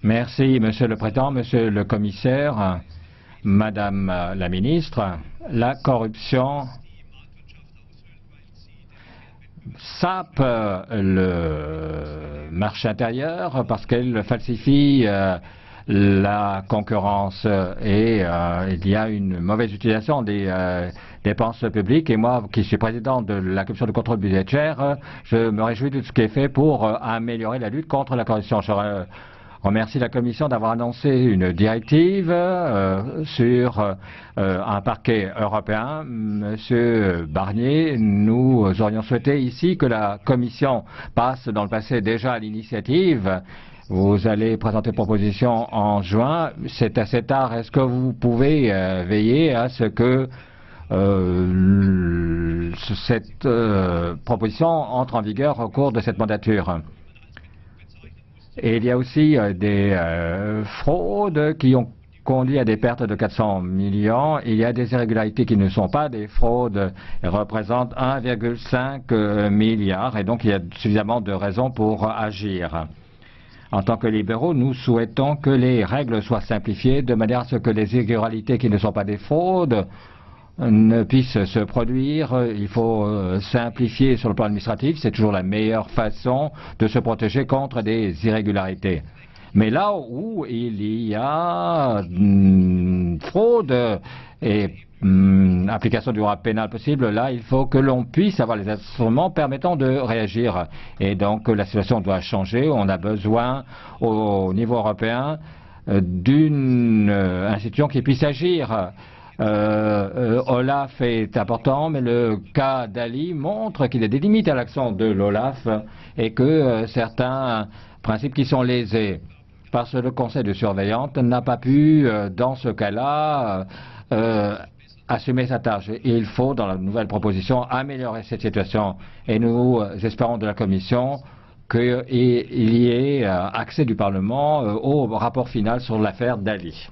Merci, Monsieur le Président, Monsieur le Commissaire, Madame la Ministre. La corruption sape le marché intérieur parce qu'elle falsifie la concurrence et il y a une mauvaise utilisation des dépenses publiques. Et moi, qui suis président de la Commission de contrôle budgétaire, je me réjouis de ce qui est fait pour améliorer la lutte contre la corruption. Je remercie la Commission d'avoir annoncé une directive sur un parquet européen. Monsieur Barnier, nous aurions souhaité ici que la Commission passe dans le passé déjà à l'initiative. Vous allez présenter une proposition en juin. C'est assez tard. Est-ce que vous pouvez veiller à ce que cette proposition entre en vigueur au cours de cette mandature? Et il y a aussi des fraudes qui ont conduit à des pertes de 400 millions. Il y a des irrégularités qui ne sont pas des fraudes et représentent 1,5 milliard. Et donc il y a suffisamment de raisons pour agir. En tant que libéraux, nous souhaitons que les règles soient simplifiées de manière à ce que les irrégularités qui ne sont pas des fraudes ne puissent se produire. Il faut simplifier sur le plan administratif. C'est toujours la meilleure façon de se protéger contre des irrégularités. Mais là où il y a fraude et application du droit pénal possible, là, il faut que l'on puisse avoir les instruments permettant de réagir. Et donc, la situation doit changer. On a besoin, au niveau européen, d'une institution qui puisse agir. Olaf est important, mais le cas d'Ali montre qu'il y a des limites à l'action de l'Olaf et que certains principes qui sont lésés. Parce que le conseil de surveillance n'a pas pu, dans ce cas-là, assumer sa tâche. Il faut, dans la nouvelle proposition, améliorer cette situation. Et nous espérons de la Commission qu'il y ait accès du Parlement au rapport final sur l'affaire d'Ali.